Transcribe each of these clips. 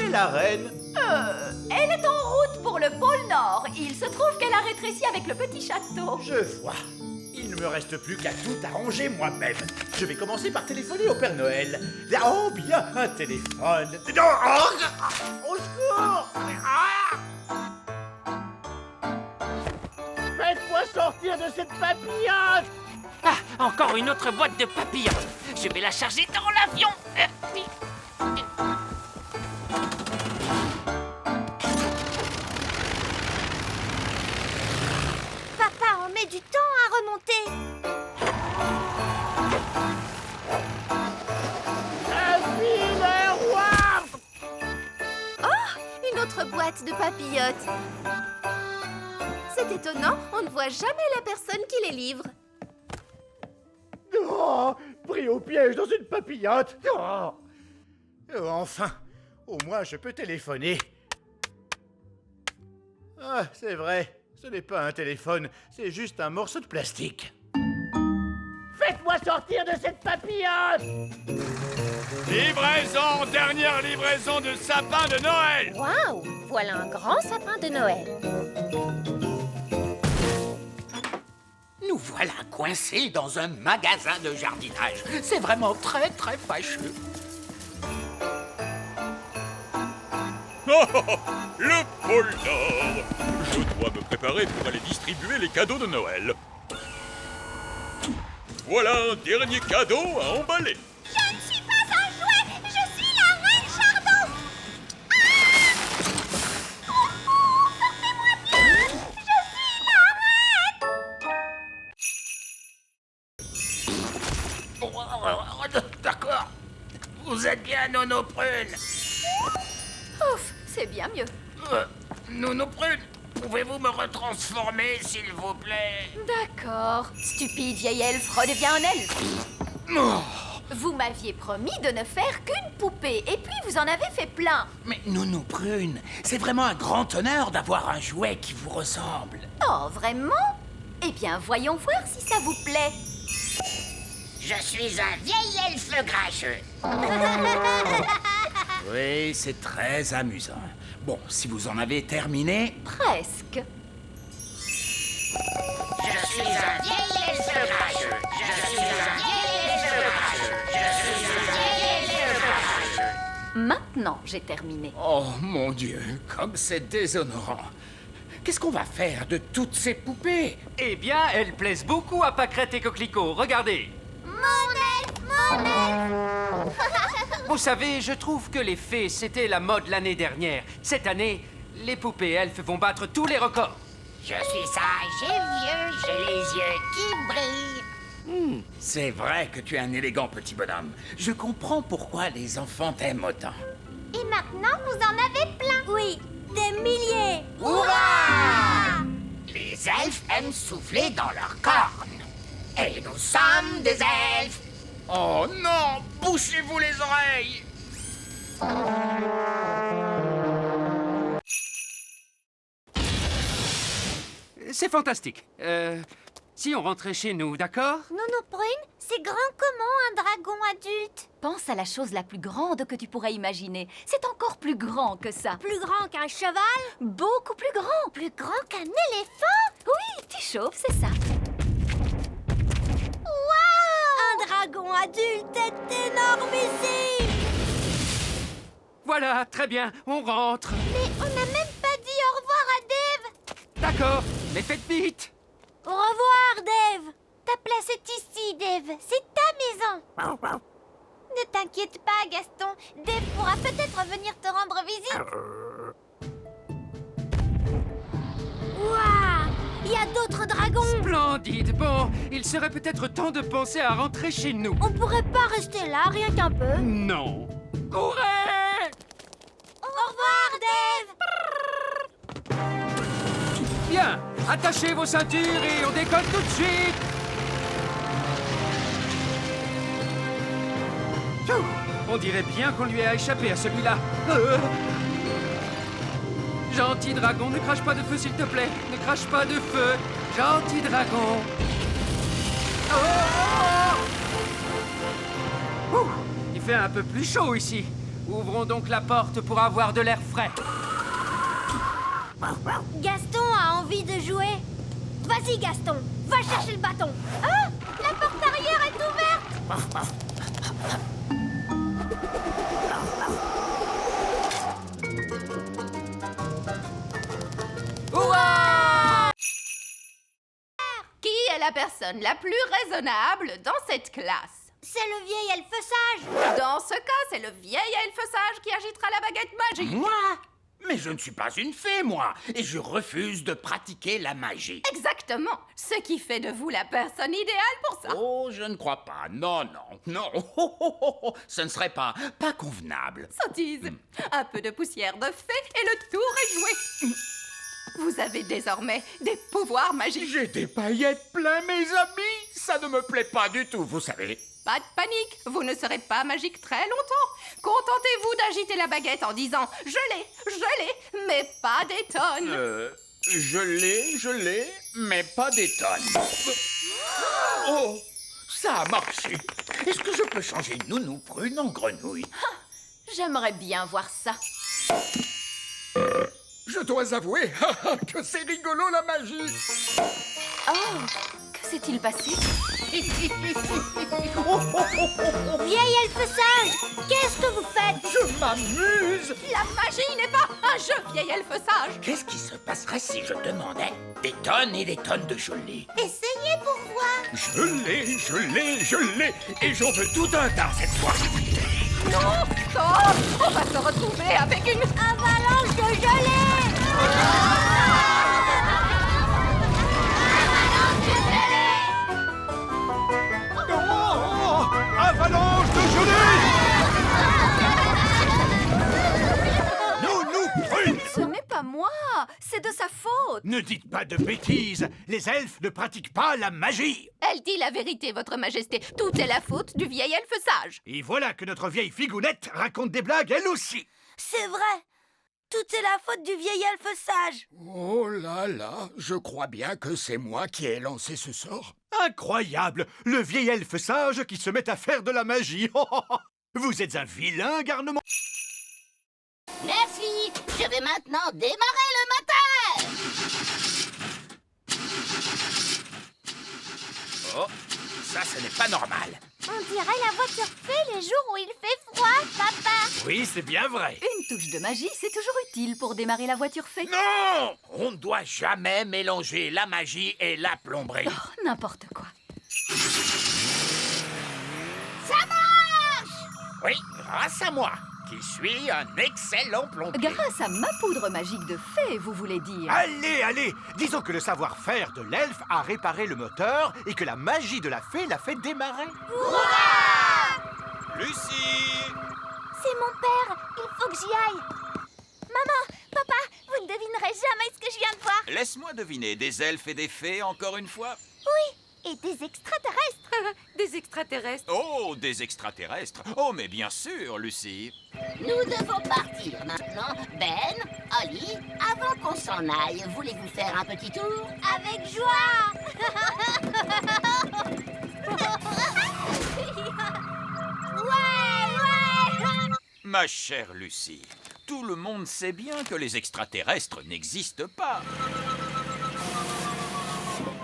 est la reine? Elle est en route pour le pôle Nord. Il se trouve qu'elle a rétréci avec le petit château. Je vois. Il ne me reste plus qu'à tout arranger moi-même. Je vais commencer par téléphoner au Père Noël. Oh, bien, un téléphone. Non, au secours! Faites-moi sortir de cette papillote! Ah, encore une autre boîte de papillons. Je vais la charger dans l'avion. Papa, on met du temps à remonter. Je suis le roi! Une autre boîte de papillotes. C'est étonnant, on ne voit jamais la personne qui les livre. Oh, pris au piège dans une papillote! Oh. Enfin, au moins je peux téléphoner. Ah, c'est vrai, ce n'est pas un téléphone, c'est juste un morceau de plastique. Faites-moi sortir de cette papillote! Livraison, dernière livraison de sapin de Noël. Waouh, voilà un grand sapin de Noël. Nous voilà coincés dans un magasin de jardinage. C'est vraiment très, très fâcheux. Oh, oh, oh, le pôle Nord. Je dois me préparer pour aller distribuer les cadeaux de Noël. Voilà un dernier cadeau à emballer. Je ne suis pas un jouet, je suis la reine Chardon. Sortez-moi bien, je suis la reine. D'accord. Vous êtes bien Nono Prune. Ouf, c'est bien mieux. Nono Prune, pouvez-vous me retransformer, s'il vous plaît? D'accord. Stupide vieille elfe, redeviens un elfe. Oh, Vous m'aviez promis de ne faire qu'une poupée, et puis vous en avez fait plein. mais Nono Prune, c'est vraiment un grand honneur d'avoir un jouet qui vous ressemble. Oh, vraiment? Eh bien, voyons voir si ça vous plaît. Je suis un vieil elfe grincheux. Oui, c'est très amusant. Bon, si vous en avez terminé... Presque. Je suis un vieil elfe grincheux. Je suis un vieil elfe grincheux. Je suis un vieil elfe grincheux. Maintenant, j'ai terminé. Oh, mon Dieu, comme c'est déshonorant. Qu'est-ce qu'on va faire de toutes ces poupées? Eh bien, elles plaisent beaucoup à Pâquerette et Coquelicot. Regardez. Mon elfe. Vous savez, je trouve que les fées, c'était la mode l'année dernière. Cette année, les poupées elfes vont battre tous les records. Je suis sage et vieux, j'ai les yeux qui brillent. C'est vrai que tu es un élégant petit bonhomme. Je comprends pourquoi les enfants t'aiment autant. Et maintenant, vous en avez plein. Oui, des milliers. Hurrah! Les elfes aiment souffler dans leurs cornes. Et nous sommes des elfes. Oh non! Bouchez-vous les oreilles! C'est fantastique. Si on rentrait chez nous, d'accord? Nono Prune, c'est grand comment un dragon adulte? Pense à la chose la plus grande que tu pourrais imaginer. C'est encore plus grand que ça. Plus grand qu'un cheval? Beaucoup plus grand. Plus grand qu'un éléphant? Oui, tu chauffes, c'est ça. Waouh! Un dragon adulte est énormissime! Voilà, très bien, on rentre. Mais on n'a même pas dit au revoir à Dave! D'accord, mais faites vite. Au revoir, Dave! Ta place est ici, Dave. C'est ta maison. Ne t'inquiète pas, Gaston. Dave pourra peut-être venir te rendre visite. Waouh! Il y a d'autres dragons! Splendide. Bon, il serait peut-être temps de penser à rentrer chez nous. On pourrait pas rester là, rien qu'un peu. Non. Courez! Au revoir, Dave! Bien, attachez vos ceintures et on décolle tout de suite. Pfiou, on dirait bien qu'on lui a échappé à celui-là. Gentil dragon, ne crache pas de feu s'il te plaît. Ne crache pas de feu. Gentil dragon. Oh! Ouh, il fait un peu plus chaud ici. Ouvrons donc la porte pour avoir de l'air frais. Gaston a envie de jouer. Vas-y, Gaston, va chercher le bâton. Ah, la porte arrière est ouverte. Qui est la personne la plus raisonnable dans cette classe? C'est le vieil elfe sage. Dans ce cas, c'est le vieil elfe sage qui agitera la baguette magique. Moi? Mais je ne suis pas une fée, moi, et je refuse de pratiquer la magie. Exactement. Ce qui fait de vous la personne idéale pour ça. Oh, je ne crois pas. Non, non, non. Ce ne serait pas convenable. Sottise. Un peu de poussière de fée et le tour est joué. Vous avez désormais des pouvoirs magiques. J'ai des paillettes plein, mes amis. Ça ne me plaît pas du tout, vous savez. Pas de panique, vous ne serez pas magique très longtemps. Contentez-vous d'agiter la baguette en disant « Je l'ai, mais pas des tonnes Je l'ai, mais pas des tonnes. Oh, ça a marché. Est-ce que je peux changer Nounou Prune en grenouille? » J'aimerais bien voir ça. Je dois avouer que c'est rigolo la magie. Oh, que s'est-il passé? Vieil elfe sage, qu'est-ce que vous faites? Je m'amuse. La magie n'est pas un jeu, vieil elfe sage. Qu'est-ce qui se passerait si je demandais des tonnes et des tonnes de gelée? Essayez pour voir. Je l'ai, et j'en veux tout un tas cette fois. Non, oh, on va se retrouver avec une Avalanche de gelée. Oh, avalanche de gelée! Nounou Prune! Ce n'est pas moi, c'est de sa faute. Ne dites pas de bêtises. Les elfes ne pratiquent pas la magie. Elle dit la vérité, votre majesté. Tout est la faute du vieil elfe sage. Et voilà que notre vieille figounette raconte des blagues elle aussi. C'est vrai. Tout est la faute du vieil elfe sage. Oh là là, je crois bien que c'est moi qui ai lancé ce sort. Incroyable! Le vieil elfe sage qui se met à faire de la magie. Vous êtes un vilain garnement. Merci. Je vais maintenant démarrer le moteur. Oh, ça, ce n'est pas normal. On dirait la voiture fée les jours où il fait froid, papa. Oui, c'est bien vrai. Une touche de magie, c'est toujours utile pour démarrer la voiture fée. Non! On ne doit jamais mélanger la magie et la plomberie. Oh, n'importe quoi. Ça marche. Oui, grâce à moi, qui suis un excellent plombier. Grâce à ma poudre magique de fée, vous voulez dire? Allez, allez! Disons que le savoir-faire de l'elfe a réparé le moteur et que la magie de la fée l'a fait démarrer. Lucie! C'est mon père. Il faut que j'y aille. Maman, papa, vous ne devinerez jamais ce que je viens de voir. Laisse-moi deviner, des elfes et des fées encore une fois? Oui, et des extraterrestres. Des extraterrestres. Oh, des extraterrestres! Oh, mais bien sûr, Lucie! Nous devons partir maintenant. Ben, Holly, avant qu'on s'en aille, voulez-vous faire un petit tour? Avec joie. Ouais. Ma chère Lucie, tout le monde sait bien que les extraterrestres n'existent pas.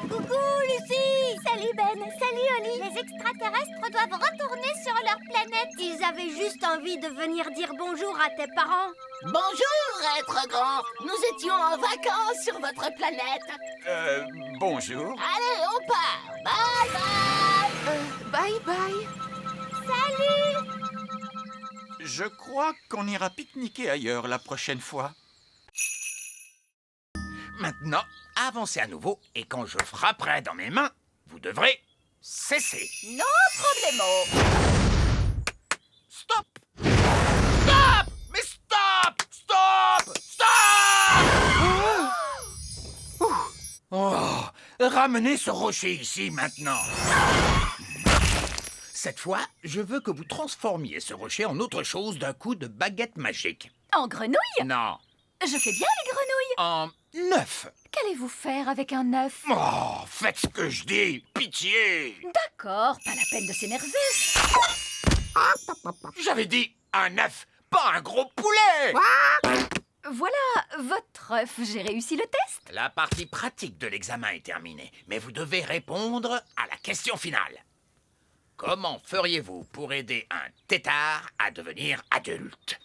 Coucou, Lucie. Salut, Ben. Salut, Holly. Les extraterrestres doivent retourner sur leur planète. Ils avaient juste envie de venir dire bonjour à tes parents. Bonjour, être grand. Nous étions en vacances sur votre planète. Bonjour. Allez, on part. Bye bye. Bye bye. Salut. Je crois qu'on ira pique-niquer ailleurs la prochaine fois. Maintenant, avancez à nouveau, et quand je frapperai dans mes mains, vous devrez cesser. No problemo. Stop! Stop! Mais stop! Stop! Stop! Oh, ramenez ce rocher ici maintenant. Cette fois, je veux que vous transformiez ce rocher en autre chose d'un coup de baguette magique. En grenouille? Non, Je fais bien les grenouilles. en œuf. Qu'allez-vous faire avec un œuf? Oh, faites ce que je dis, pitié. D'accord, pas la peine de s'énerver. J'avais dit un œuf, pas un gros poulet! Voilà votre œuf, j'ai réussi le test. La partie pratique de l'examen est terminée, mais vous devez répondre à la question finale. Comment feriez-vous pour aider un tétard à devenir adulte?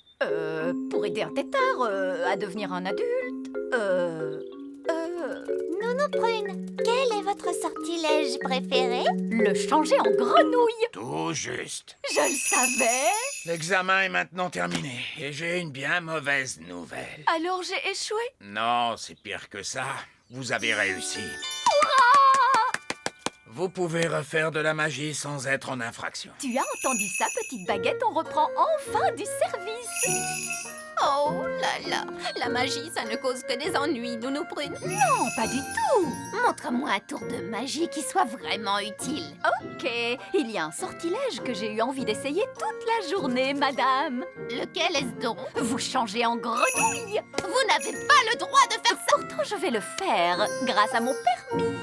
Pour aider un tétard à devenir un adulte, Nounou Prune, quel est votre sortilège préféré? le changer en grenouille. Tout juste. Je le savais. L'examen est maintenant terminé, et j'ai une bien mauvaise nouvelle. Alors j'ai échoué. Non, c'est pire que ça. Vous avez réussi. Vous pouvez refaire de la magie sans être en infraction. Tu as entendu ça, petite baguette, on reprend enfin du service. Oh là là, la magie, ça ne cause que des ennuis, Nounou Prune. Non, pas du tout. Montre-moi un tour de magie qui soit vraiment utile. Ok, il y a un sortilège que j'ai eu envie d'essayer toute la journée, madame. Lequel est-ce donc? Vous changez en grenouille. Vous n'avez pas le droit de faire ça! Pourtant, je vais le faire grâce à mon permis.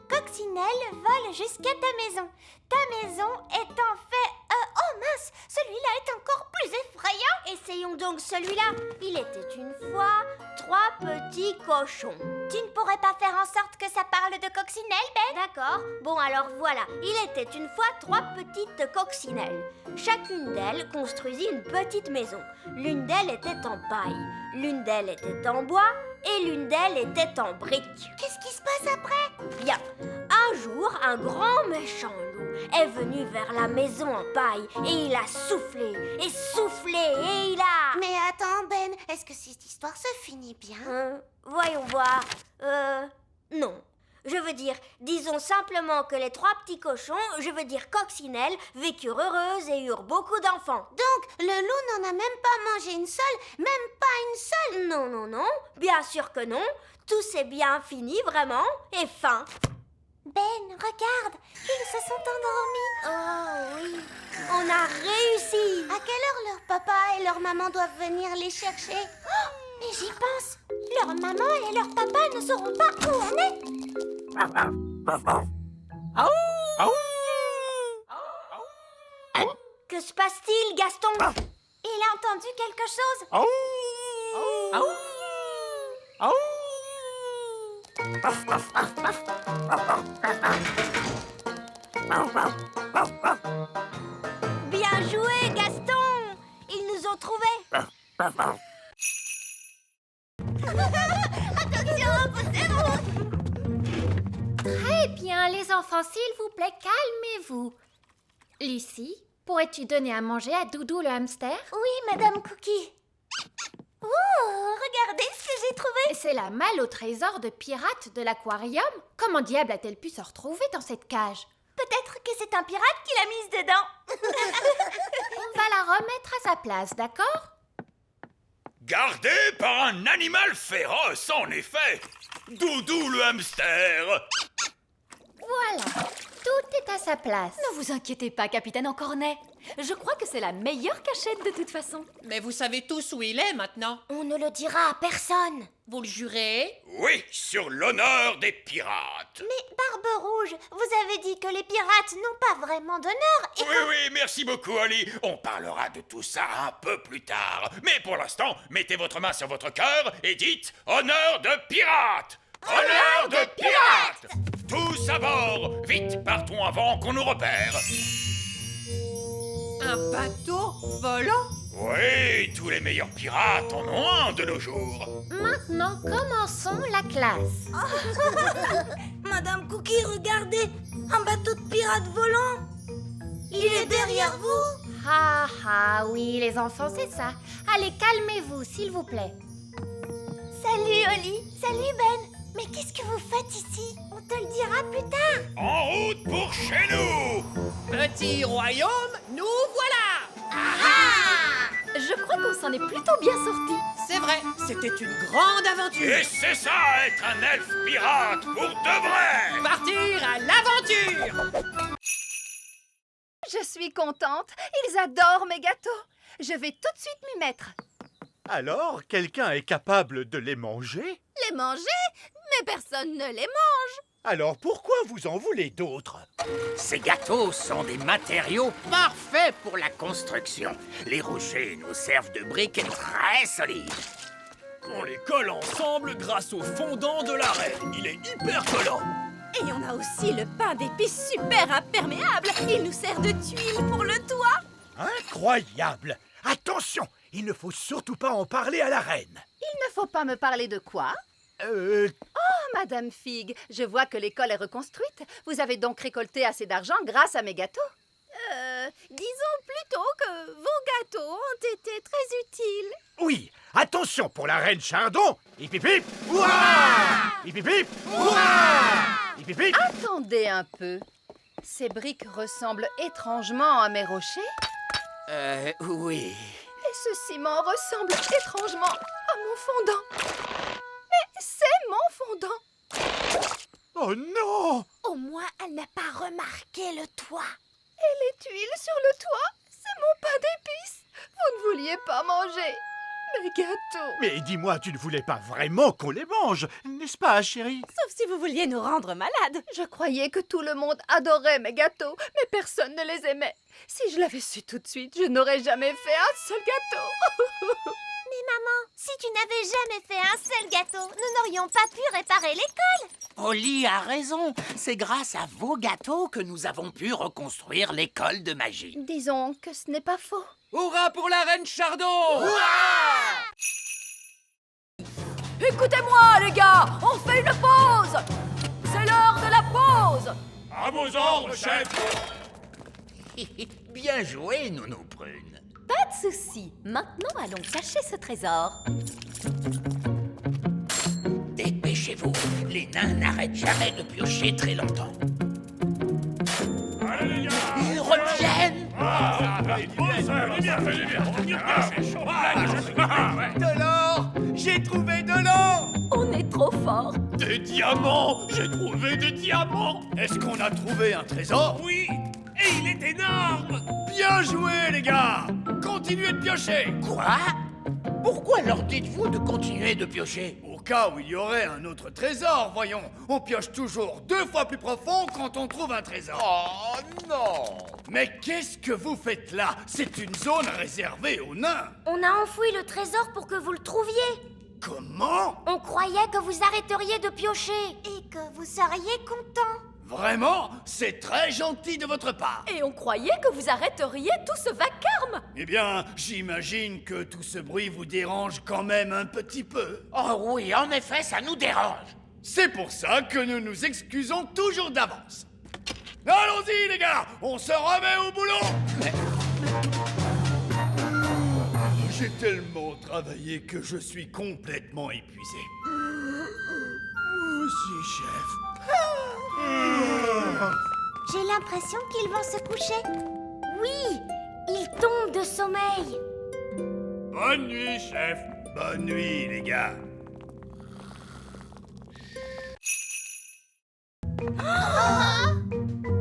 Coccinelle vole jusqu'à ta maison. Ta maison est en fait... oh mince, celui-là est encore plus effrayant. Essayons donc celui-là. Il était une fois 3 petits cochons. Tu ne pourrais pas faire en sorte que ça parle de coccinelle, Ben? D'accord. Bon, alors voilà. Il était une fois 3 petites coccinelles. Chacune d'elles construisit une petite maison. L'une d'elles était en paille, l'une d'elles était en bois et l'une d'elles était en briques. Qu'est-ce qui se passe après? Bien. Un jour, un grand méchant loup est venu vers la maison en paille et il a soufflé et soufflé et il a... Mais attends, Ben, est-ce que cette histoire se finit bien? Voyons voir. Non. Je veux dire, disons simplement que les 3 petits cochons, je veux dire coccinelles, vécurent heureuses et eurent beaucoup d'enfants. Donc, le loup n'en a même pas mangé une seule, même pas une seule? Non, non, non, bien sûr que non. Tout s'est bien fini, vraiment, et fin. Ben, regarde, ils se sont endormis. Oh oui, on a réussi. À quelle heure leur papa et leur maman doivent venir les chercher? Oh, mais j'y pense. Leur maman et leur papa ne sauront pas où on est. Que se passe-t-il, Gaston? Il a entendu quelque chose? Bien joué, Gaston! Ils nous ont trouvés! Attention, poussez-vous! Très bien, les enfants, s'il vous plaît, calmez-vous. Lucie, pourrais-tu donner à manger à Doudou le hamster? Oui, Madame Cookie. Oh, regardez ce que j'ai trouvé! C'est la malle au trésor de pirate de l'aquarium. Comment diable a-t-elle pu se retrouver dans cette cage? Peut-être que c'est un pirate qui l'a mise dedans. On va la remettre à sa place, d'accord? Gardé par un animal féroce, en effet. Doudou le hamster. Voilà, tout est à sa place. Ne vous inquiétez pas, capitaine Encornet. Je crois que c'est la meilleure cachette de toute façon. Mais vous savez tous où il est maintenant. On ne le dira à personne. Vous le jurez? Oui, sur l'honneur des pirates. Mais Barbe Rouge, vous avez dit que les pirates n'ont pas vraiment d'honneur et Oui, oui, merci beaucoup, Ali. On parlera de tout ça un peu plus tard. Mais pour l'instant, mettez votre main sur votre cœur et dites « Honneur de pirate !» Honneur de pirate! Tous à bord! Vite, partons avant qu'on nous repère. Un bateau volant? Oui, tous les meilleurs pirates en ont un de nos jours. Maintenant, commençons la classe. Madame Cookie, regardez, un bateau de pirates volant. Il est derrière vous. Ah ah, oui, les enfants, c'est ça. Allez, calmez-vous, s'il vous plaît. Salut Oli, salut Ben. Mais qu'est-ce que vous faites ici? On te le dira plus tard. En route pour chez nous! Petit royaume, nous voilà! Je crois qu'on s'en est plutôt bien sortis. C'est vrai, c'était une grande aventure. Et c'est ça, être un elfe pirate pour de vrai! Partir à l'aventure! Je suis contente. Ils adorent mes gâteaux. Je vais tout de suite m'y mettre. Alors, quelqu'un est capable de les manger? Les manger? Mais personne ne les mange. Alors pourquoi vous en voulez d'autres? Ces gâteaux sont des matériaux parfaits pour la construction. Les rochers nous servent de briques très solides. On les colle ensemble grâce au fondant de la reine. Il est hyper collant. Et on a aussi le pain d'épices super imperméable. Il nous sert de tuile pour le toit. Incroyable! Attention, il ne faut surtout pas en parler à la reine. Il ne faut pas me parler de quoi? Euh... Oh, Madame Fig, je vois que l'école est reconstruite. Vous avez donc récolté assez d'argent grâce à mes gâteaux? Disons plutôt que vos gâteaux ont été très utiles. Oui, attention pour la reine Chardon. Hip hip hip! Ouah! Hip hip hip! Ouah! Hip hip hip! Attendez un peu. Ces briques ressemblent étrangement à mes rochers. Oui. Et ce ciment ressemble étrangement à mon fondant. Mais c'est mon fondant. Oh non! Au moins, elle n'a pas remarqué le toit. Et les tuiles sur le toit, c'est mon pain d'épices. Vous ne vouliez pas manger mes gâteaux. Mais dis-moi, tu ne voulais pas vraiment qu'on les mange, n'est-ce pas, chérie? Sauf si vous vouliez nous rendre malades. Je croyais que tout le monde adorait mes gâteaux, mais personne ne les aimait. Si je l'avais su tout de suite, je n'aurais jamais fait un seul gâteau. Mais maman, si tu n'avais jamais fait un seul gâteau, nous n'aurions pas pu réparer l'école. Holly a raison. C'est grâce à vos gâteaux que nous avons pu reconstruire l'école de magie. Disons que ce n'est pas faux. Hurrah pour la reine Chardon! Écoutez-moi, les gars, on fait une pause. C'est l'heure de la pause. À vos ordres, chef! Bien joué, Nounou Prune. Pas de souci. Maintenant, allons chercher ce trésor. Dépêchez-vous. Les nains n'arrêtent jamais de piocher très longtemps. Allez, les gars! Ils reviennent! De l'or! J'ai trouvé de l'or! On est trop fort. Des diamants! J'ai trouvé des diamants! Est-ce qu'on a trouvé un trésor? Oui! Et il est énorme! Bien joué, les gars! Continuez de piocher! Quoi? Pourquoi leur dites-vous de continuer de piocher? Au cas où il y aurait un autre trésor, voyons. On pioche toujours 2 fois plus profond quand on trouve un trésor. Oh non! Mais qu'est-ce que vous faites là? C'est une zone réservée aux nains. On a enfoui le trésor pour que vous le trouviez. Comment? On croyait que vous arrêteriez de piocher. Et que vous seriez content. Vraiment? C'est très gentil de votre part. Et on croyait que vous arrêteriez tout ce vacarme. Eh bien, j'imagine que tout ce bruit vous dérange quand même un petit peu. Oh oui, en effet, ça nous dérange. C'est pour ça que nous nous excusons toujours d'avance. Allons-y, les gars, on se remet au boulot. J'ai tellement travaillé que je suis complètement épuisé. Moi aussi, chef. J'ai l'impression qu'ils vont se coucher. Oui, ils tombent de sommeil. Bonne nuit, chef. Bonne nuit, les gars.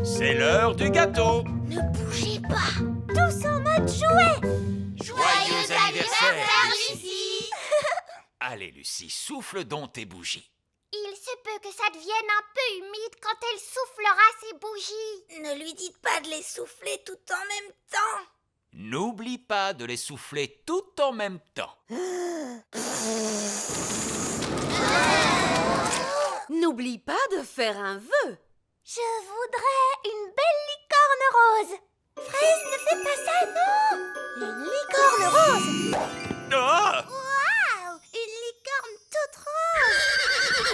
C'est l'heure du gâteau! Ne bougez pas. Tous en mode jouet. Joyeux anniversaire, Lucie. Allez, Lucie, souffle donc tes bougies. Il se peut que ça devienne un peu humide quand elle soufflera ses bougies. Ne lui dites pas de les souffler tout en même temps. N'oublie pas de les souffler tout en même temps. N'oublie pas de faire un vœu. Je voudrais une belle licorne rose. Fraise, ne fais pas ça, non. Une licorne rose. Ah! Waouh, une licorne toute rose.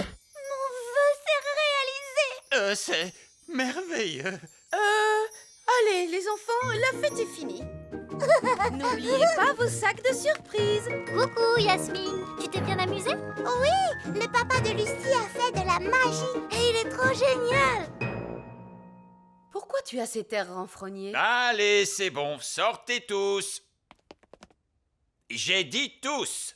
Mon vœu s'est réalisé. C'est merveilleux. Allez, les enfants, la fête est finie. N'oubliez pas vos sacs de surprise. Coucou Yasmine, tu t'es bien amusée? Oui, le papa de Lucie a fait de la magie et il est trop génial. Pourquoi tu as cet air renfrogné? Allez, c'est bon, sortez tous. J'ai dit tous.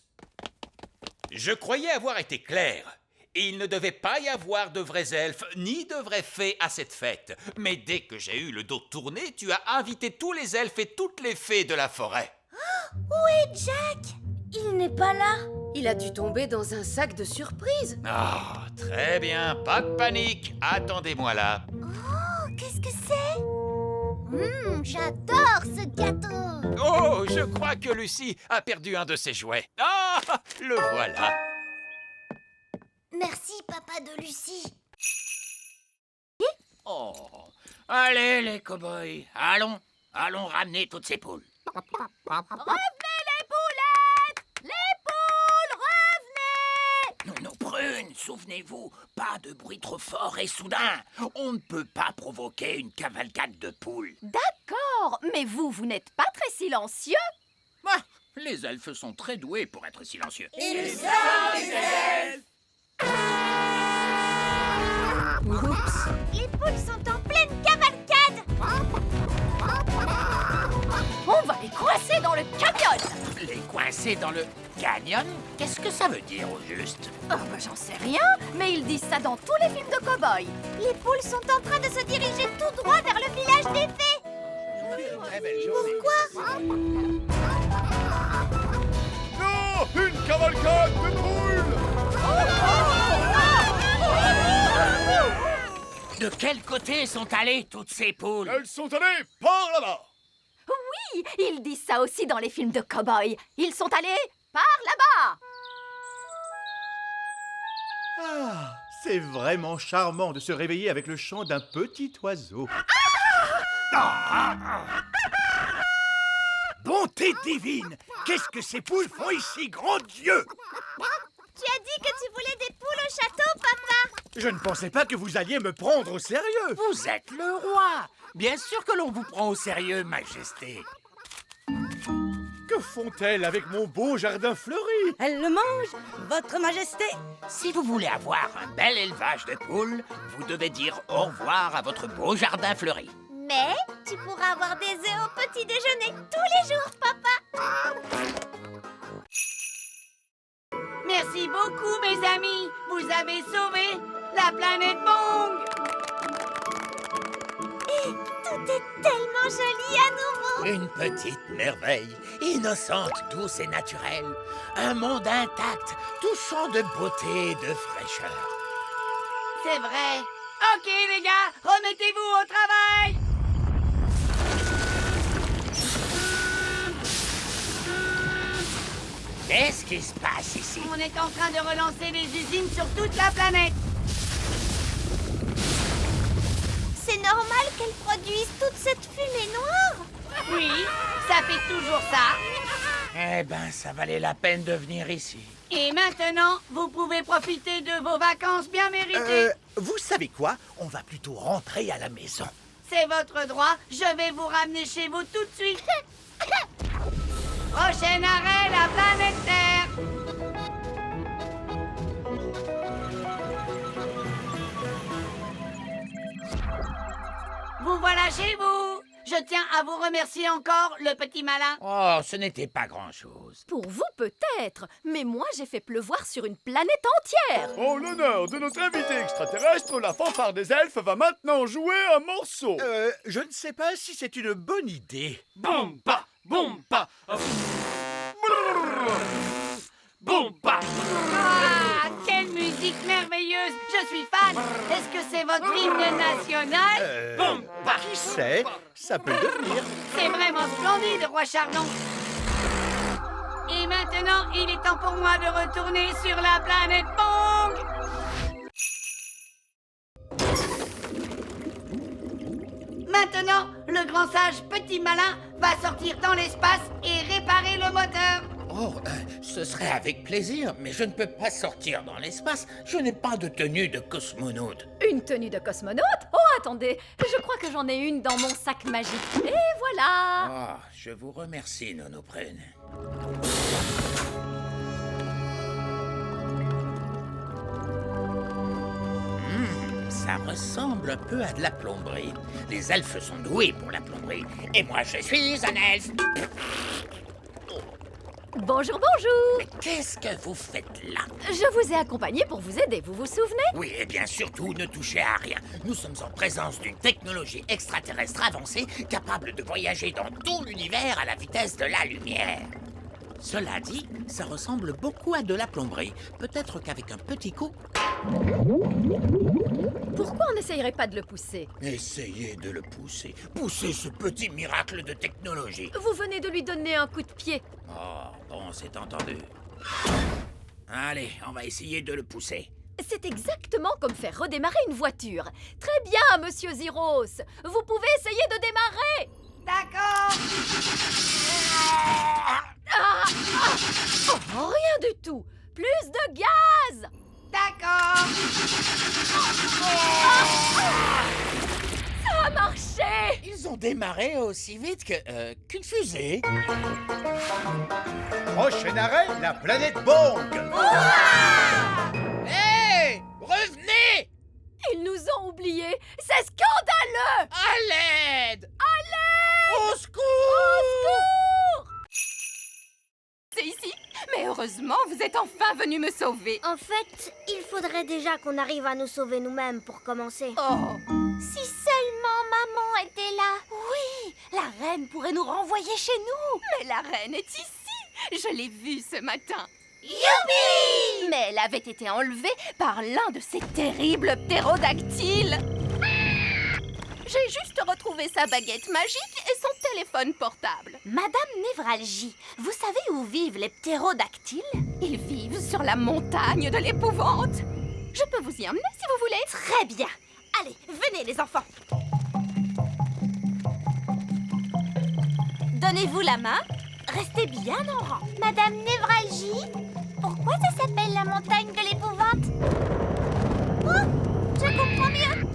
Je croyais avoir été clair. Il ne devait pas y avoir de vrais elfes ni de vraies fées à cette fête. Mais dès que j'ai eu le dos tourné, tu as invité tous les elfes et toutes les fées de la forêt. Où est Jack? Il n'est pas là. Il a dû tomber dans un sac de surprise. Ah, très bien, pas de panique. Attendez-moi là. Oh, qu'est-ce que c'est? J'adore ce gâteau. Oh, je crois que Lucie a perdu un de ses jouets. Ah, le voilà. Merci, papa de Lucie. Oh, allez les cow-boys, allons ramener toutes ces poules. Revenez les poulettes! Les poules, revenez! Non, Prune, souvenez-vous, pas de bruit trop fort et soudain. On ne peut pas provoquer une cavalcade de poules. D'accord, mais vous n'êtes pas très silencieux. Ah, les elfes sont très doués pour être silencieux. Ils sont des elfes! Oups. Les poules sont en pleine cavalcade! On va les coincer dans le canyon. Les coincer dans le canyon? Qu'est-ce que ça veut dire au juste? Oh, bah, j'en sais rien, mais ils disent ça dans tous les films de cow-boys. Les poules sont en train de se diriger tout droit vers le village des fées! Pourquoi? Non, une cavalcade de poules! De quel côté sont allées toutes ces poules? Elles sont allées par là-bas. Oui, ils disent ça aussi dans les films de cow-boys. Ils sont allés par là-bas. Ah, c'est vraiment charmant de se réveiller avec le chant d'un petit oiseau. Bonté divine! Qu'est-ce que ces poules font ici, grand Dieu? Tu as dit que tu voulais des poules au château, papa! Je ne pensais pas que vous alliez me prendre au sérieux. Vous êtes le roi. Bien sûr que l'on vous prend au sérieux, Majesté. Que font-elles avec mon beau jardin fleuri? Elle le mange, votre majesté. Si vous voulez avoir un bel élevage de poules, vous devez dire au revoir à votre beau jardin fleuri. Mais tu pourras avoir des œufs au petit déjeuner tous les jours, papa! Merci beaucoup, mes amis. Vous avez sauvé la planète Bong. Et tout est tellement joli à nouveau! Une petite merveille, innocente, douce et naturelle. Un monde intact, touchant de beauté et de fraîcheur. C'est vrai. Ok, les gars, remettez-vous au travail. Qu'est-ce qui se passe ici? On est en train de relancer les usines sur toute la planète. C'est normal qu'elles produisent toute cette fumée noire? Oui, ça fait toujours ça. Eh ben, ça valait la peine de venir ici. Et maintenant, vous pouvez profiter de vos vacances bien méritées. Vous savez quoi? On va plutôt rentrer à la maison. C'est votre droit. Je vais vous ramener chez vous tout de suite. Prochain arrêt, la planète Terre. Vous voilà chez vous. Je tiens à vous remercier encore, le petit malin. Oh, ce n'était pas grand-chose. Pour vous peut-être, mais moi j'ai fait pleuvoir sur une planète entière. En l'honneur de notre invité extraterrestre, la fanfare des elfes va maintenant jouer un morceau. Je ne sais pas si c'est une bonne idée. Bomba, bomba. Bomba. Ah, quelle musique merveilleuse. Je suis fan. Est-ce que c'est votre hymne national? Bomba. Qui sait? Ça peut devenir. C'est vraiment splendide, roi Chardon. Et maintenant, il est temps pour moi de retourner sur la planète Bong. Maintenant, le grand sage petit malin va sortir dans l'espace et réparer le moteur. Oh, ce serait avec plaisir, mais je ne peux pas sortir dans l'espace. Je n'ai pas de tenue de cosmonaute. Une tenue de cosmonaute? Oh, attendez, je crois que j'en ai une dans mon sac magique. Et voilà. Oh, je vous remercie, Nono Prune. Ça ressemble un peu à de la plomberie. Les elfes sont doués pour la plomberie. Et moi, je suis un elfe. Bonjour, bonjour. Mais qu'est-ce que vous faites là? Je vous ai accompagné pour vous aider, vous vous souvenez? Oui, et bien surtout, ne touchez à rien. Nous sommes en présence d'une technologie extraterrestre avancée capable de voyager dans tout l'univers à la vitesse de la lumière. Cela dit, ça ressemble beaucoup à de la plomberie. Peut-être qu'avec un petit coup... Pourquoi on n'essayerait pas de le pousser? Essayez de le pousser. Poussez ce petit miracle de technologie. Vous venez de lui donner un coup de pied. Oh, bon, c'est entendu. Allez, on va essayer de le pousser. C'est exactement comme faire redémarrer une voiture. Très bien, monsieur Ziros. Vous pouvez essayer de démarrer. D'accord. Oh, rien du tout. Plus de gaz. D'accord. Ça a marché. Ils ont démarré aussi vite qu'une fusée. Prochain arrêt, la planète Bong. Hé! Revenez! Ils nous ont oubliés. C'est scandaleux. À l'aide! À l'aide. Au secours! Au secours! C'est ici. Mais heureusement, vous êtes enfin venu me sauver. En fait, il faudrait déjà qu'on arrive à nous sauver nous-mêmes pour commencer. Oh. Si seulement maman était là. Oui, la reine pourrait nous renvoyer chez nous. Mais la reine est ici. Je l'ai vue ce matin. Youpi! Mais elle avait été enlevée par l'un de ces terribles ptérodactyles. J'ai juste retrouvé sa baguette magique et son téléphone portable. Madame Névralgie, vous savez où vivent les ptérodactyles? Ils vivent sur la montagne de l'épouvante. Je peux vous y emmener si vous voulez. Très bien. Allez, venez les enfants. Donnez-vous la main. Restez bien en rang. Madame Névralgie, pourquoi ça s'appelle la montagne de l'épouvante? Oh, je comprends mieux.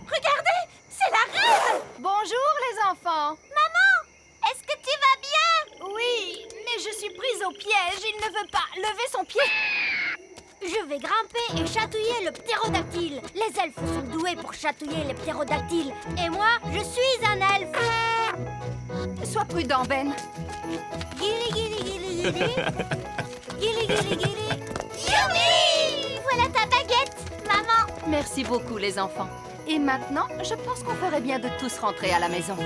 Regardez, c'est la reine. Bonjour les enfants. Maman, est-ce que tu vas bien? Oui, mais je suis prise au piège. Il ne veut pas lever son pied. Je vais grimper et chatouiller le ptérodactyle. Les elfes sont doués pour chatouiller les ptérodactyles. Et moi, je suis un elfe. Sois prudent, Ben. Guili, guili, guili, guili. Guili, guili, guili. Youpi! Voilà ta baguette, maman. Merci beaucoup, les enfants. Et maintenant, je pense qu'on ferait bien de tous rentrer à la maison.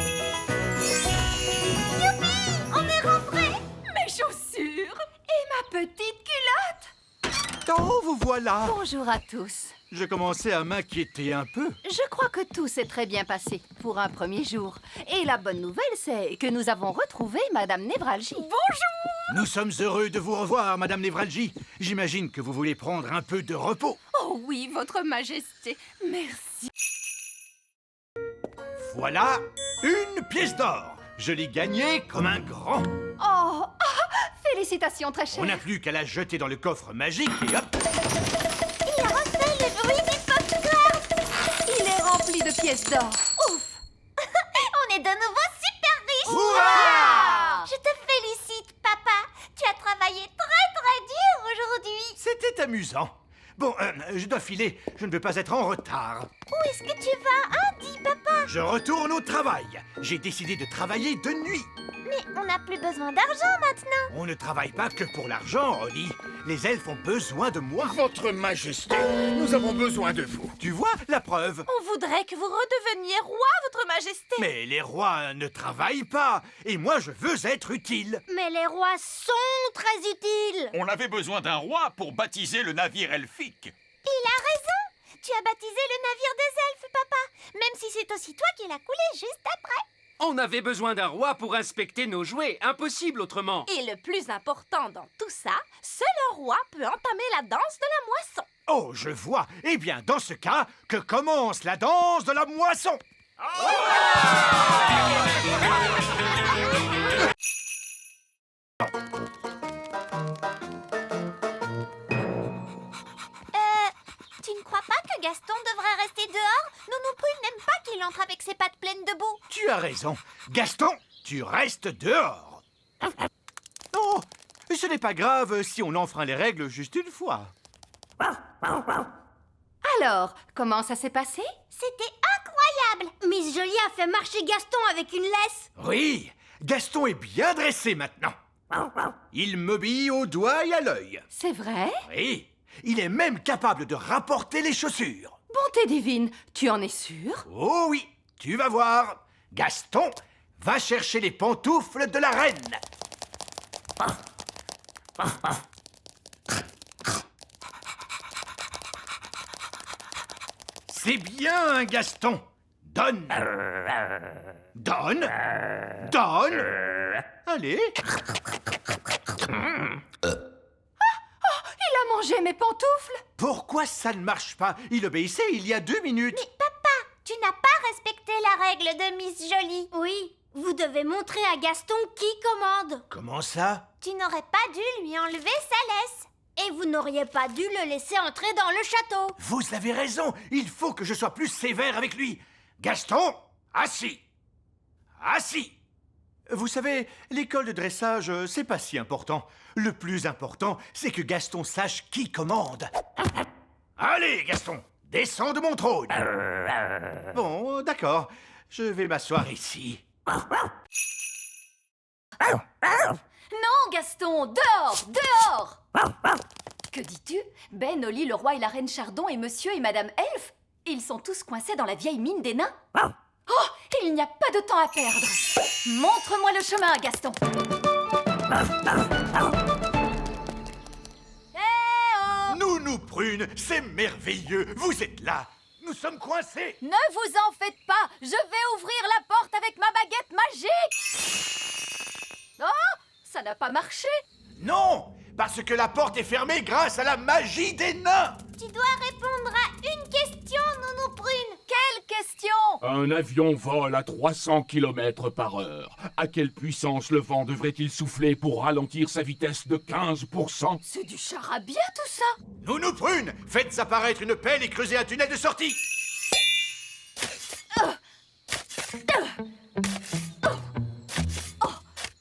Youpi! On est rentrés. Mes chaussures et ma petite culotte. Oh, vous voilà. Bonjour à tous. Je commençais à m'inquiéter un peu. Je crois que tout s'est très bien passé pour un premier jour. Et la bonne nouvelle, c'est que nous avons retrouvé Madame Névralgie. Bonjour! Nous sommes heureux de vous revoir, Madame Névralgie. J'imagine que vous voulez prendre un peu de repos. Oh oui, Votre Majesté. Merci. Voilà une pièce d'or. Je l'ai gagnée comme un grand. Oh, félicitations, très cher. On n'a plus qu'à la jeter dans le coffre magique et hop. Il a refait le bruit du popcorn. Il est rempli de pièces d'or. Ouf! On est de nouveau super riches. Ouah! Je te félicite, papa. Tu as travaillé très dur aujourd'hui. C'était amusant. Bon, je dois filer. Je ne veux pas être en retard. Où est-ce que tu vas, hein, dis papa? Je retourne au travail. J'ai décidé de travailler de nuit. Mais on n'a plus besoin d'argent maintenant. On ne travaille pas que pour l'argent, Holly. Les elfes ont besoin de moi. Votre Majesté, nous avons besoin de vous. Tu vois, la preuve. On voudrait que vous redeveniez roi, Votre Majesté. Mais les rois ne travaillent pas. Et moi, je veux être utile. Mais les rois sont très utiles. On avait besoin d'un roi pour baptiser le navire elfique. Il a raison. Tu as baptisé le navire des elfes, papa. Même si c'est aussi toi qui l'as coulé juste après. On avait besoin d'un roi pour inspecter nos jouets. Impossible autrement. Et le plus important dans tout ça, seul le roi peut entamer la danse de la moisson. Oh, je vois. Eh bien, dans ce cas, que commence la danse de la moisson. Tu ne crois pas que Gaston devrait rester dehors? Nounouprune n'aime pas qu'il entre avec ses pattes pleines de boue. Tu as raison. Gaston, tu restes dehors. Oh, ce n'est pas grave si on enfreint les règles juste une fois. Alors, comment ça s'est passé? C'était incroyable. Miss Jolie a fait marcher Gaston avec une laisse. Oui, Gaston est bien dressé maintenant. Il m'obéit au doigt et à l'œil. C'est vrai? Oui, il est même capable de rapporter les chaussures. Bonté divine, tu en es sûr? Oh oui, tu vas voir. Gaston, va chercher les pantoufles de la reine. C'est bien, Gaston. Donne. Donne. Donne. Allez. Il a mangé mes pantoufles. Pourquoi ça ne marche pas? Il obéissait il y a 2 minutes. Mais papa, tu n'as pas respecté la règle de Miss Jolie. Oui, vous devez montrer à Gaston qui commande. Comment ça? Tu n'aurais pas dû lui enlever sa laisse. Et vous n'auriez pas dû le laisser entrer dans le château. Vous avez raison. Il faut que je sois plus sévère avec lui. Gaston, assis. Assis. Vous savez, l'école de dressage, c'est pas si important. Le plus important, c'est que Gaston sache qui commande. Allez, Gaston, descends de mon trône. Bon, d'accord. Je vais m'asseoir ici. Non, Gaston, dehors, dehors. Que dis-tu? Ben, Oli, le roi et la reine Chardon et monsieur et madame Elfe, ils sont tous coincés dans la vieille mine des nains. Oh, il n'y a pas de temps à perdre. Montre-moi le chemin, Gaston. Nounou Prune, c'est merveilleux. Vous êtes là. Nous sommes coincés. Ne vous en faites pas. Je vais ouvrir la porte avec ma baguette magique. Oh, ça n'a pas marché. Non, parce que la porte est fermée grâce à la magie des nains. Tu dois répondre à une question, Nounou Prune. Quelle question? Un avion vole à 300 km/h. À quelle puissance le vent devrait-il souffler pour ralentir sa vitesse de 15%? C'est du charabia tout ça. Nounou Prune, faites apparaître une pelle et creusez un tunnel de sortie.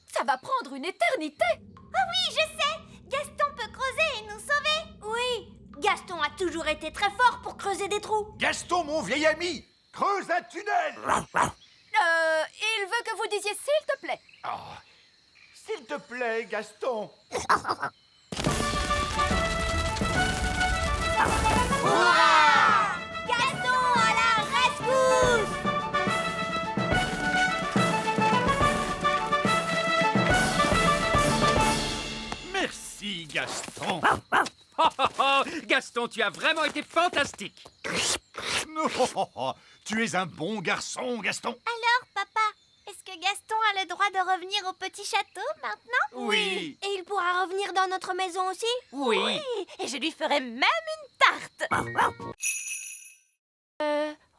Ça va prendre une éternité. Ah oui, je sais. Gaston peut creuser et nous sauver. Oui, Gaston a toujours été très fort pour creuser des trous. Gaston, mon vieil ami, creuse un tunnel. Il veut que vous disiez s'il te plaît. Oh, s'il te plaît, Gaston. Hurrah! Gaston à la rescousse! Merci, Gaston. Gaston, tu as vraiment été fantastique. Non, tu es un bon garçon, Gaston. Alors, papa, est-ce que Gaston a le droit de revenir au petit château maintenant? Oui. Et il pourra revenir dans notre maison aussi? Oui. Et je lui ferai même une tarte.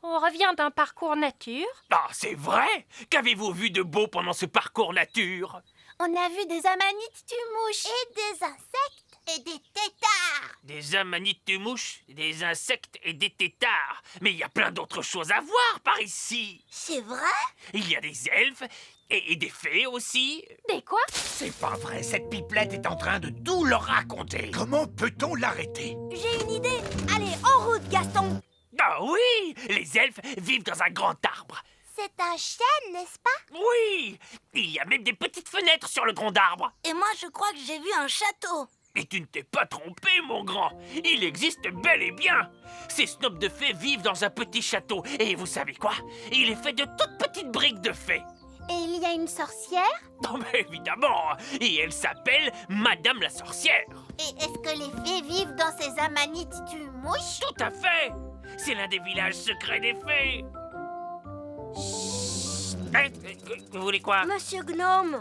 On revient d'un parcours nature. Ah, c'est vrai? Qu'avez-vous vu de beau pendant ce parcours nature? On a vu des amanites tumouches. Et des insectes. Et des têtards. Des amanites-mouches, des insectes et des têtards. Mais il y a plein d'autres choses à voir par ici. C'est vrai? Il y a des elfes et des fées aussi. Des quoi? C'est pas vrai, cette pipelette est en train de tout leur raconter. Comment peut-on l'arrêter? J'ai une idée. Allez, en route, Gaston. Ah oui! Les elfes vivent dans un grand arbre. C'est un chêne, n'est-ce pas? Oui! Il y a même des petites fenêtres sur le grand arbre. Et moi, je crois que j'ai vu un château. Et tu ne t'es pas trompé, mon grand. Il existe bel et bien. Ces snobs de fées vivent dans un petit château. Et vous savez quoi? Il est fait de toutes petites briques de fées. Et il y a une sorcière? Non, mais évidemment. Et elle s'appelle Madame la sorcière. Et est-ce que les fées vivent dans ces amanites tumouches? Tout à fait. C'est l'un des villages secrets des fées. Vous voulez quoi? Monsieur Gnome,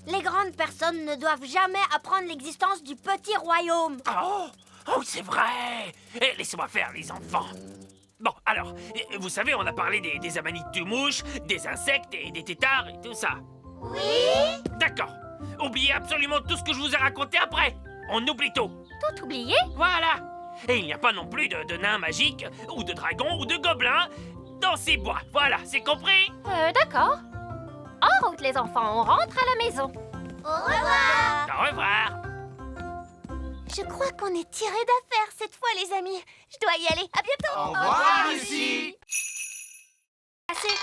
les grandes personnes ne doivent jamais apprendre l'existence du petit royaume. Oh, c'est vrai. Laissez-moi faire, les enfants. Bon, alors, vous savez, on a parlé des amanites-mouches, des insectes et des têtards et tout ça. Oui? D'accord. Oubliez absolument tout ce que je vous ai raconté après. On oublie tout. Tout oublié? Voilà. Et il n'y a pas non plus de nains magiques, ou de dragons, ou de gobelins dans ces bois. Voilà, c'est compris? D'accord. En route, les enfants, on rentre à la maison. Au revoir. Au revoir. Je crois qu'on est tirés d'affaire cette fois, les amis. Je dois y aller. À bientôt. Au revoir, Lucie. Cassée.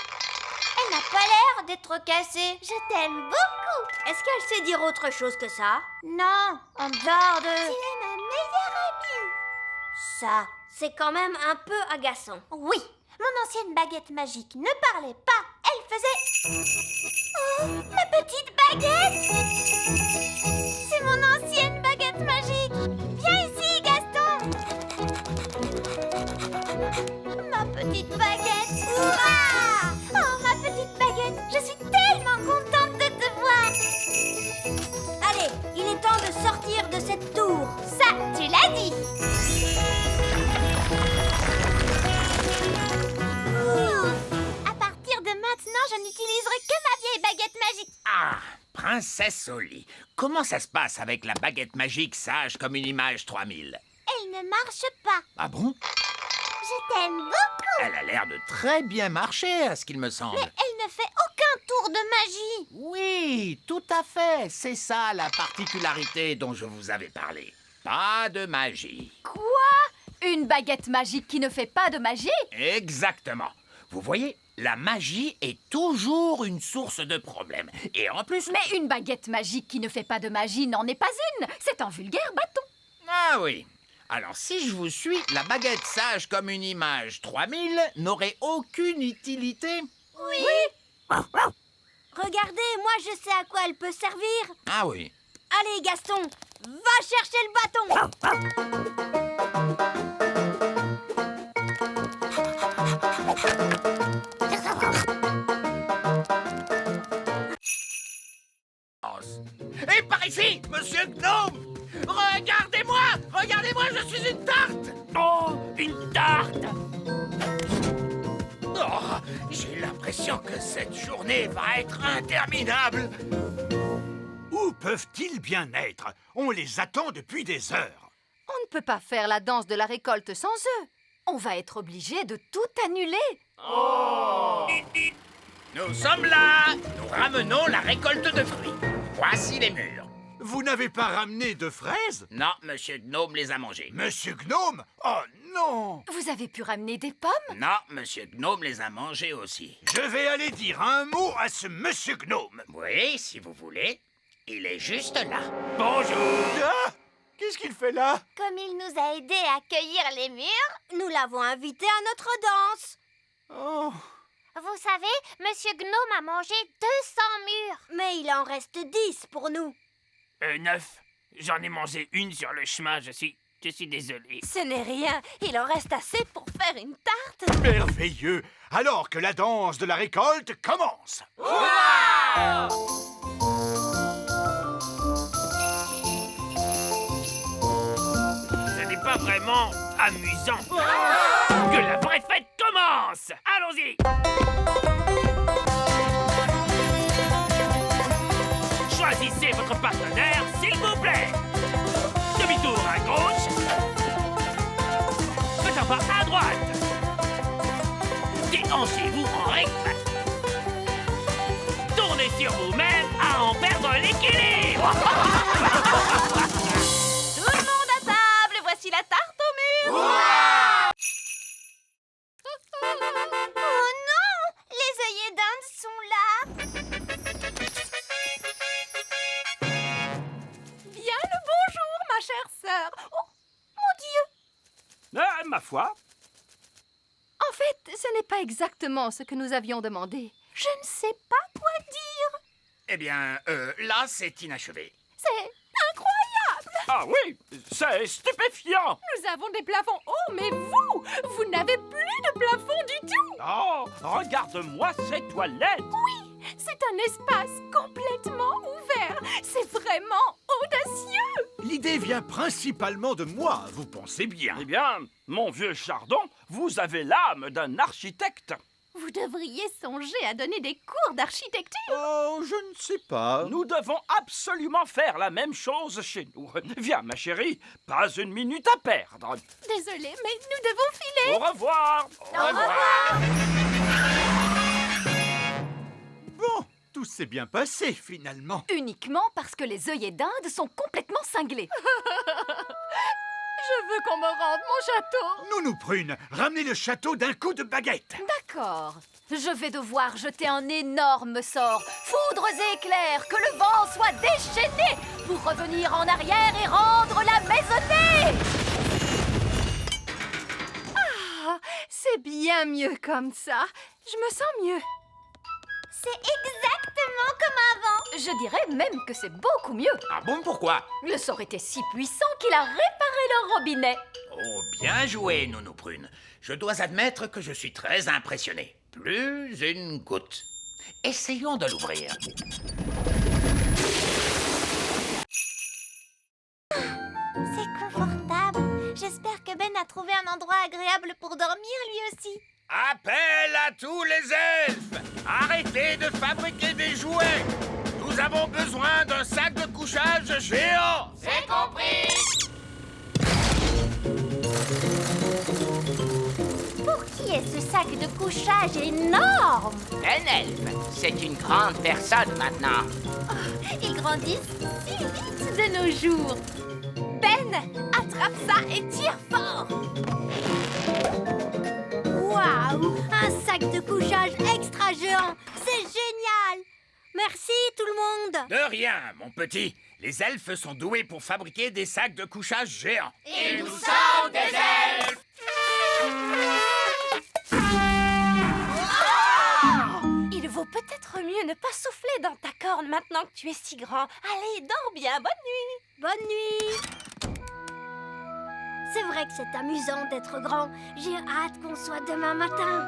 Elle n'a pas l'air d'être cassée. Je t'aime beaucoup. Est-ce qu'elle sait dire autre chose que ça? Non, en dehors de... Tu es ma meilleure amie. Ça, c'est quand même un peu agaçant. Oui, mon ancienne baguette magique ne parlait pas. Elle faisait... Oh, ma petite baguette! Princesse Oli, comment ça se passe avec la baguette magique sage comme une image 3000? Elle ne marche pas. Ah bon? Je t'aime beaucoup. Elle a l'air de très bien marcher, à ce qu'il me semble. Mais elle ne fait aucun tour de magie. Oui, tout à fait. C'est ça la particularité dont je vous avais parlé. Pas de magie. Quoi? Une baguette magique qui ne fait pas de magie? Exactement. Vous voyez, la magie est toujours une source de problèmes. Et en plus... Mais une baguette magique qui ne fait pas de magie n'en est pas une. C'est un vulgaire bâton. Ah oui. Alors, si je vous suis, la baguette sage comme une image 3000 n'aurait aucune utilité. Oui. Regardez, moi je sais à quoi elle peut servir. Ah oui. Allez, Gaston, va chercher le bâton. Et par ici, monsieur Gnome! Regardez-moi! Regardez-moi, je suis une tarte! Oh, une tarte! Oh, j'ai l'impression que cette journée va être interminable. Où peuvent-ils bien être? On les attend depuis des heures. On ne peut pas faire la danse de la récolte sans eux. On va être obligé de tout annuler. Oh! Nous sommes là! Nous ramenons la récolte de fruits. Voici les murs. Vous n'avez pas ramené de fraises? Non, monsieur Gnome les a mangés. Monsieur Gnome? Oh non! Vous avez pu ramener des pommes? Non, monsieur Gnome les a mangés aussi. Je vais aller dire un mot à ce monsieur Gnome. Oui, si vous voulez. Il est juste là. Bonjour! Ah! Qu'est-ce qu'il fait là? Comme il nous a aidés à cueillir les murs, nous l'avons invité à notre danse. Oh! Vous savez, Monsieur Gnome a mangé 200 murs. Mais il en reste 10 pour nous. 9. J'en ai mangé une sur le chemin, je suis désolé. Ce n'est rien. Il en reste assez pour faire une tarte. Merveilleux! Alors que la danse de la récolte commence! Ce n'est pas vraiment amusant. Que la vraie fête commence! Allons-y! Choisissez votre partenaire, s'il vous plaît. Demi-tour à gauche. Faites un pas à droite. Déhanchez-vous en recte. Tournez sur vous-même à en perdre l'équilibre. Tout le monde à table. Voici la tarte au mur. Oh non! Les œillets d'Inde sont là. Bien le bonjour, ma chère sœur. Oh, mon Dieu! Ma foi. En fait, ce n'est pas exactement ce que nous avions demandé. Je ne sais pas quoi dire. Eh bien, là, c'est inachevé. C'est incroyable. Ah oui, c'est stupéfiant. Nous avons des plafonds hauts, mais vous n'avez plus de plafond du tout. Oh, regarde-moi ces toilettes. Oui, c'est un espace complètement ouvert. C'est vraiment audacieux. L'idée vient principalement de moi, vous pensez bien. Eh bien, mon vieux Chardon, vous avez l'âme d'un architecte. Vous devriez songer à donner des cours d'architecture. Oh, je ne sais pas. Nous devons absolument faire la même chose chez nous. Viens, ma chérie, pas une minute à perdre. Désolée, mais nous devons filer. Au revoir. Au revoir. Bon, tout s'est bien passé, finalement. Uniquement parce que les œillets d'Inde sont complètement cinglés. Je veux qu'on me rende mon château. Nounou Prune, ramenez le château d'un coup de baguette. D'accord. Je vais devoir jeter un énorme sort. Foudres et éclairs, que le vent soit déchaîné pour revenir en arrière et rendre la maisonnée. Ah, c'est bien mieux comme ça. Je me sens mieux. C'est exactement comme avant. Je dirais même que c'est beaucoup mieux. Ah bon, pourquoi? Le sort était si puissant qu'il a réparé le robinet. Oh, bien joué, Nounou Prune. Je dois admettre que je suis très impressionné. Plus une goutte. Essayons de l'ouvrir. C'est confortable. J'espère que Ben a trouvé un endroit agréable pour dormir lui aussi. Appel à tous les elfes! Arrêtez de fabriquer des jouets! Nous avons besoin est ce sac de couchage énorme? Ben Elf, c'est une grande personne maintenant. Ils grandissent si vite de nos jours. Ben, attrape ça et tire fort. Waouh! Un sac de couchage extra géant! C'est génial! Merci tout le monde! De rien, mon petit. Les elfes sont doués pour fabriquer des sacs de couchage géants. Et nous sommes des elfes! Il vaut peut-être mieux ne pas souffler dans ta corne maintenant que tu es si grand. Allez, dors bien, bonne nuit. Bonne nuit! C'est vrai que c'est amusant d'être grand. J'ai hâte qu'on soit demain matin.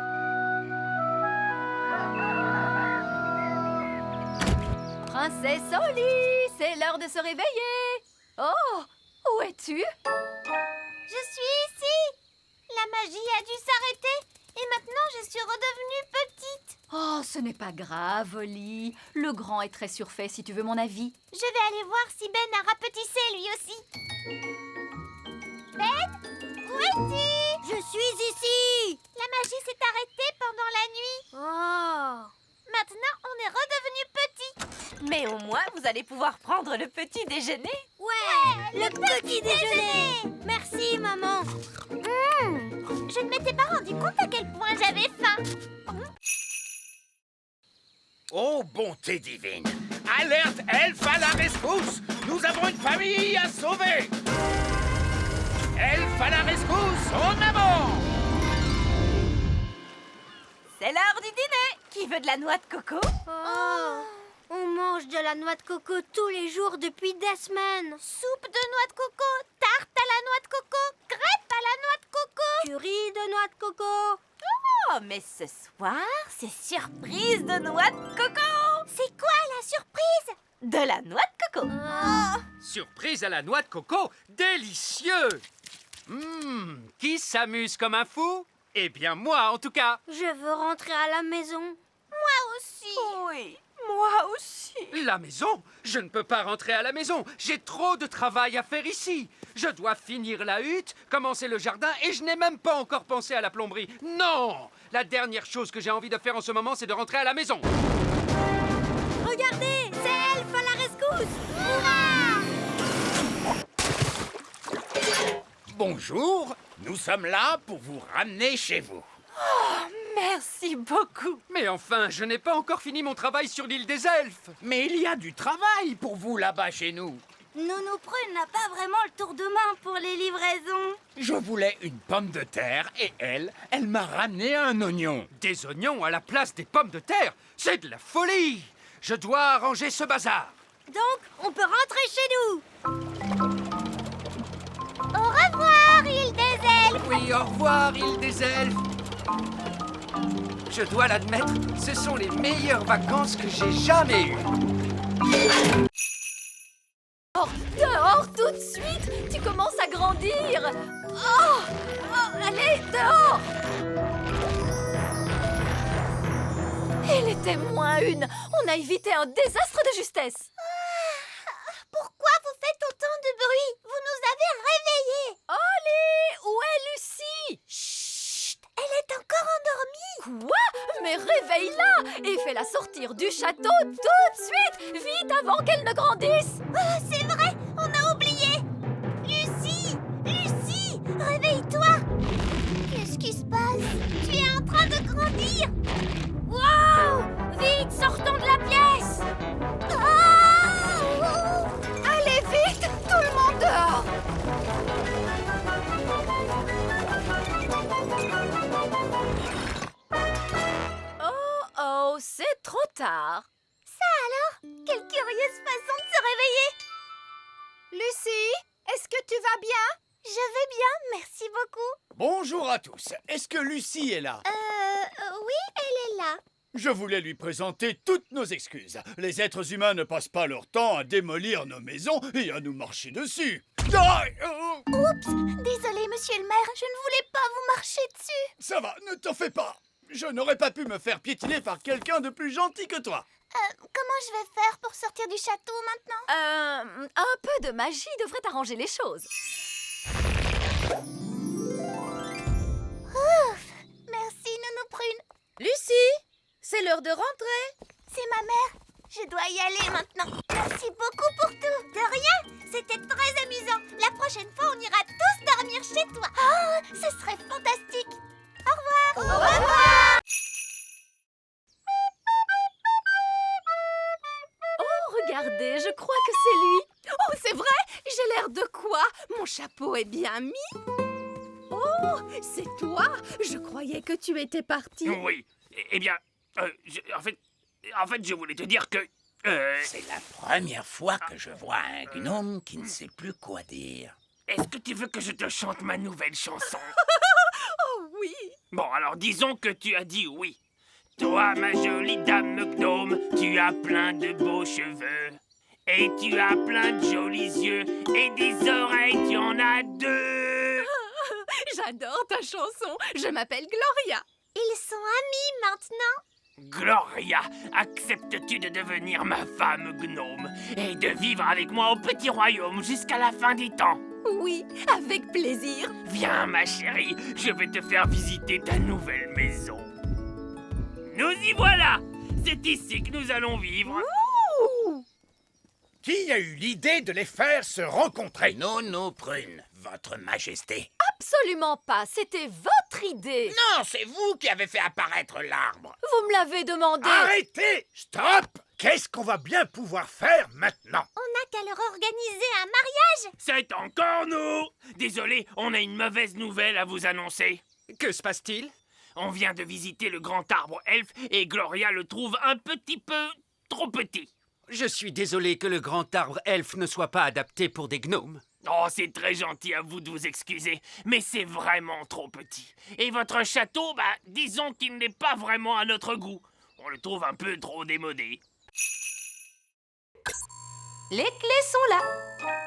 Princesse Oli, c'est l'heure de se réveiller. Oh, où es-tu? Je suis ici! La magie a dû s'arrêter et maintenant je suis redevenue petite. Oh, ce n'est pas grave, Oli. Le grand est très surfait, si tu veux mon avis. Je vais aller voir si Ben a rapetissé lui aussi. Ben, où es-tu? Je suis ici. La magie s'est arrêtée pendant la nuit. Oh. Maintenant, on est redevenu petit. Mais au moins, vous allez pouvoir prendre le petit déjeuner. Ouais, le petit déjeuner. Merci, maman. Je ne m'étais pas rendu compte à quel point j'avais faim. Oh, bonté divine! Alerte elfe à la rescousse! Nous avons une famille à sauver! Elfe à la rescousse, en avant! C'est l'heure du dîner. Qui veut de la noix de coco? Oh, on mange de la noix de coco tous les jours depuis des semaines. Soupe de noix de coco, tarte à la noix de coco, crêpe à la noix de coco, curry de noix de coco. Oh, mais ce soir, c'est surprise de noix de coco. C'est quoi la surprise? De la noix de coco. Surprise à la noix de coco, délicieux! Qui s'amuse comme un fou? Eh bien moi, en tout cas. Je veux rentrer à la maison. Moi aussi. Oui, moi aussi. La maison? Je ne peux pas rentrer à la maison. J'ai trop de travail à faire ici. Je dois finir la hutte, commencer le jardin et je n'ai même pas encore pensé à la plomberie. Non! La dernière chose que j'ai envie de faire en ce moment, c'est de rentrer à la maison. Regardez, c'est Elfe à la rescousse. Hurrah! Bonjour, nous sommes là pour vous ramener chez vous. Oh, merci beaucoup. Mais enfin, je n'ai pas encore fini mon travail sur l'île des elfes. Mais il y a du travail pour vous là-bas chez nous. Nounou Prune n'a pas vraiment le tour de main pour les livraisons. Je voulais une pomme de terre et elle m'a ramené un oignon. Des oignons à la place des pommes de terre? C'est de la folie! Je dois arranger ce bazar. Donc, on peut rentrer chez nous. Au revoir, île des elfes. Oui, au revoir, île des elfes. Je dois l'admettre, ce sont les meilleures vacances que j'ai jamais eues. Dehors tout de suite! Tu commences à grandir! Oh! Allez, dehors! Il était moins une! On a évité un désastre de justesse! Pourquoi vous faites autant de bruit? Vous nous avez réveillés. Oli! Où est Lucie? Chut! Elle est encore endormie. Quoi? Mais réveille-la et fais-la sortir du château tout de suite! Vite avant qu'elle ne grandisse! Oh, c'est vrai! On a oublié! Lucie! Lucie! Réveille-toi! Qu'est-ce qui se passe? Tu es en train de grandir! Wow! Vite, sortons de la pièce! Allez vite! Tout le monde dehors! Oh, c'est trop tard! Ça alors? Quelle curieuse façon de se réveiller! Lucie, est-ce que tu vas bien? Je vais bien, merci beaucoup. Bonjour à tous. Est-ce que Lucie est là? Oui, elle est là. Je voulais lui présenter toutes nos excuses. Les êtres humains ne passent pas leur temps à démolir nos maisons et à nous marcher dessus. Oups, désolé, monsieur le maire, je ne voulais pas vous marcher dessus. Ça va, ne t'en fais pas. Je n'aurais pas pu me faire piétiner par quelqu'un de plus gentil que toi. Comment je vais faire pour sortir du château maintenant? Un peu de magie devrait arranger les choses. Ouf, merci Nounou Prune. Lucie, c'est l'heure de rentrer. C'est ma mère. Je dois y aller maintenant. Merci beaucoup pour tout. De rien. C'était très amusant. La prochaine fois, on ira tous dormir chez toi. Oh, ce serait fantastique. Au revoir. Au revoir. Oh, regardez, je crois que c'est lui. Oh, c'est vrai? J'ai l'air de quoi? Mon chapeau est bien mis. Oh, c'est toi? Je croyais que tu étais parti. Oui. Eh bien, en fait, je voulais te dire que... C'est la première fois que je vois un gnome qui ne sait plus quoi dire. Est-ce que tu veux que je te chante ma nouvelle chanson? Oh oui. Bon, alors disons que tu as dit oui. Toi, ma jolie dame gnome, tu as plein de beaux cheveux. Et tu as plein de jolis yeux. Et des oreilles, tu en as deux. J'adore ta chanson. Je m'appelle Gloria. Ils sont amis maintenant. Gloria, acceptes-tu de devenir ma femme gnome et de vivre avec moi au petit royaume jusqu'à la fin des temps? Oui, avec plaisir. Viens, ma chérie, je vais te faire visiter ta nouvelle maison. Nous y voilà! C'est ici que nous allons vivre. Ouh! Qui a eu l'idée de les faire se rencontrer? Nounou Prune, votre majesté. Absolument pas, c'était votre idée. Non, c'est vous qui avez fait apparaître l'arbre. Vous me l'avez demandé. Arrêtez! Stop! Qu'est-ce qu'on va bien pouvoir faire maintenant? On n'a qu'à leur organiser un mariage. C'est encore nous! Désolé, on a une mauvaise nouvelle à vous annoncer. Que se passe-t-il? On vient de visiter le grand arbre elfe et Gloria le trouve un petit peu trop petit. Je suis désolé que le grand arbre elfe ne soit pas adapté pour des gnomes. Oh, c'est très gentil à vous de vous excuser, mais c'est vraiment trop petit. Et votre château, disons qu'il n'est pas vraiment à notre goût. On le trouve un peu trop démodé. Les clés sont là.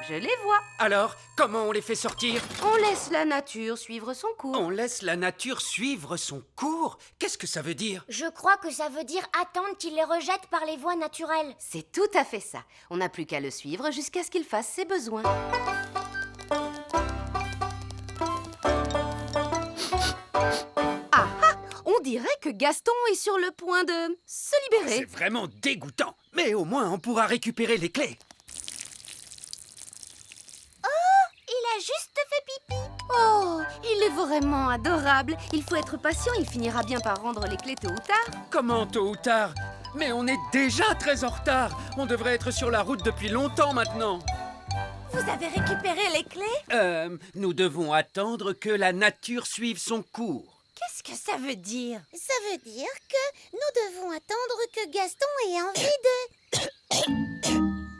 Je les vois. Alors, comment on les fait sortir? On laisse la nature suivre son cours. On laisse la nature suivre son cours? Qu'est-ce que ça veut dire? Je crois que ça veut dire attendre qu'il les rejette par les voies naturelles. C'est tout à fait ça. On n'a plus qu'à le suivre jusqu'à ce qu'il fasse ses besoins. Ah ah, on dirait que Gaston est sur le point de se libérer. C'est vraiment dégoûtant. Mais au moins, on pourra récupérer les clés. Il a juste fait pipi. Oh, il est vraiment adorable. Il faut être patient, il finira bien par rendre les clés tôt ou tard. Comment tôt ou tard? Mais on est déjà très en retard. On devrait être sur la route depuis longtemps maintenant. Vous avez récupéré les clés? Nous devons attendre que la nature suive son cours. Qu'est-ce que ça veut dire? Ça veut dire que nous devons attendre que Gaston ait envie de...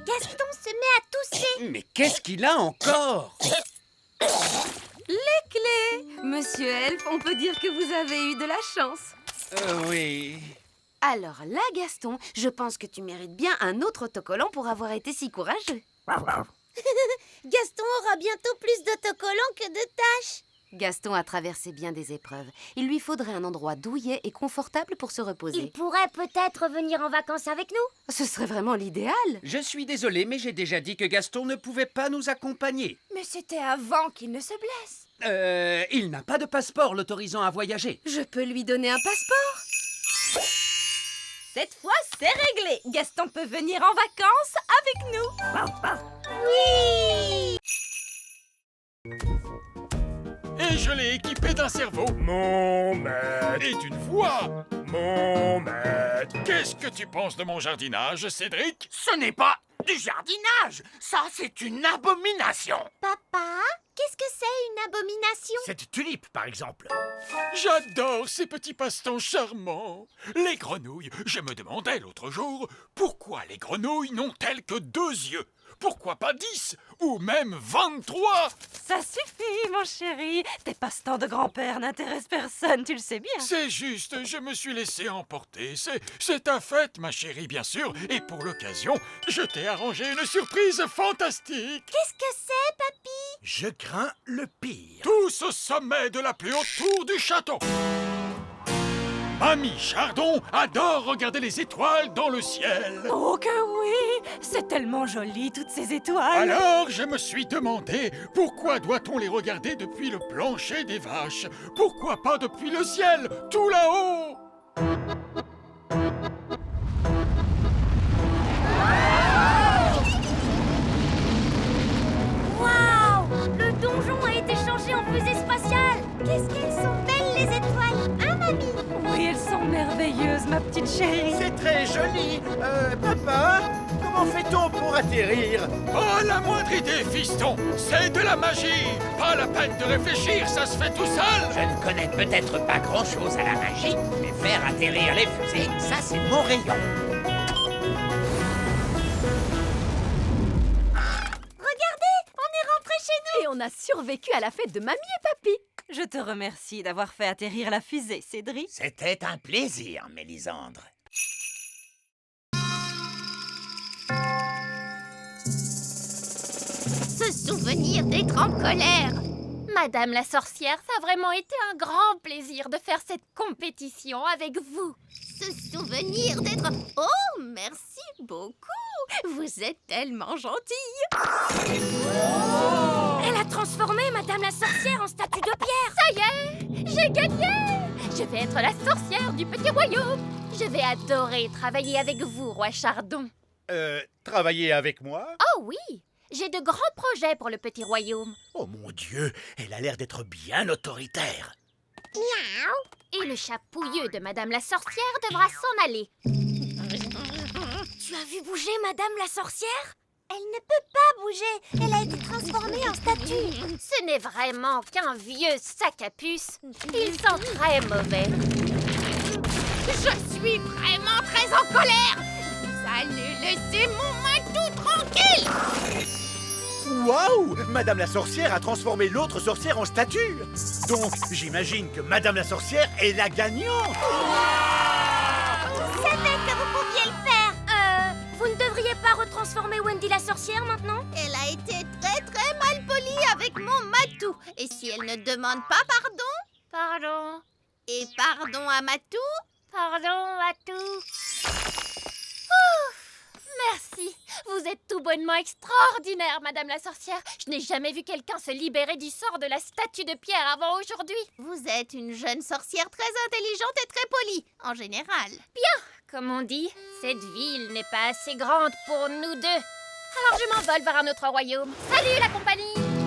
Gaston se met à tousser. Mais qu'est-ce qu'il a encore? Les clés. Monsieur Elfe, on peut dire que vous avez eu de la chance. Oui. Alors là, Gaston, je pense que tu mérites bien un autre autocollant pour avoir été si courageux. Gaston aura bientôt plus d'autocollants que de tâches. Gaston a traversé bien des épreuves. Il lui faudrait un endroit douillet et confortable pour se reposer. Il pourrait peut-être venir en vacances avec nous. Ce serait vraiment l'idéal. Je suis désolé, mais j'ai déjà dit que Gaston ne pouvait pas nous accompagner. Mais c'était avant qu'il ne se blesse. Il n'a pas de passeport l'autorisant à voyager. Je peux lui donner un passeport. Cette fois, c'est réglé. Gaston peut venir en vacances avec nous. Oui! Et je l'ai équipé d'un cerveau. Mon maître. Et d'une voix. Mon maître. Qu'est-ce que tu penses de mon jardinage, Cédric? Ce n'est pas du jardinage. Ça, c'est une abomination. Papa, qu'est-ce que c'est une abomination? Cette tulipe, par exemple. J'adore ces petits passe-temps charmants. Les grenouilles. Je me demandais l'autre jour, pourquoi les grenouilles n'ont-elles que 2 yeux? Pourquoi pas 10 ou même 23? Ça suffit, mon chéri. Tes passe-temps de grand-père n'intéressent personne, tu le sais bien. C'est juste, je me suis laissé emporter. C'est ta fête, ma chérie, bien sûr. Et pour l'occasion, je t'ai arrangé une surprise fantastique. Qu'est-ce que c'est, papy? Je crains le pire. Tous au sommet de la plus haute tour du château. Mamie Chardon adore regarder les étoiles dans le ciel. Oh que oui! C'est tellement joli, toutes ces étoiles! Alors, je me suis demandé, pourquoi doit-on les regarder depuis le plancher des vaches? Pourquoi pas depuis le ciel, tout là-haut? Waouh! Le donjon a été changé en fusée spatiale. Qu'est-ce qu'elles sont belles les étoiles, hein mamie? Oui, elles sont merveilleuses, ma petite chérie! C'est très joli. Papa, comment fait-on pour atterrir? Pas la moindre idée, fiston. C'est de la magie. Pas la peine de réfléchir, ça se fait tout seul. Je ne connais peut-être pas grand-chose à la magie, mais faire atterrir les fusées, ça c'est mon rayon. Regardez, on est rentré chez nous. Et on a survécu à la fête de Mamie et Papy. Je te remercie d'avoir fait atterrir la fusée, Cédric. C'était un plaisir, Mélisandre. Ce souvenir d'être en colère. Madame la sorcière, ça a vraiment été un grand plaisir de faire cette compétition avec vous. Ce souvenir d'être... Oh, merci beaucoup. Vous êtes tellement gentille. Elle a transformé Madame la sorcière en statue de pierre. Ça y est, j'ai gagné. Je vais être la sorcière du petit royaume. Je vais adorer travailler avec vous, roi Chardon. Travailler avec moi? Oh oui, j'ai de grands projets pour le petit royaume. Oh mon Dieu, elle a l'air d'être bien autoritaire. Miaou. Et le chat pouilleux de Madame la sorcière devra s'en aller. Tu as vu bouger Madame la sorcière? Elle ne peut pas bouger. Elle a été transformée en statue. Ce n'est vraiment qu'un vieux sac à puce. Il sent très mauvais. Je suis vraiment très en colère. Vous allez laisser mon Matou tranquille. Waouh! Madame la sorcière a transformé l'autre sorcière en statue. Donc, j'imagine que Madame la sorcière est la gagnante. Je savais que vous pouviez le faire. Vous ne devriez pas retransformer Wendy la sorcière maintenant? Elle a été très mal polie avec mon Matou. Et si elle ne demande pas pardon? Pardon. Et pardon à Matou? Pardon, Matou. Ouf, merci. Vous êtes tout bonnement extraordinaire, Madame la sorcière. Je n'ai jamais vu quelqu'un se libérer du sort de la statue de pierre avant aujourd'hui. Vous êtes une jeune sorcière très intelligente et très polie, en général. Bien, comme on dit, cette ville n'est pas assez grande pour nous deux. Alors je m'envole vers un autre royaume. Salut la compagnie!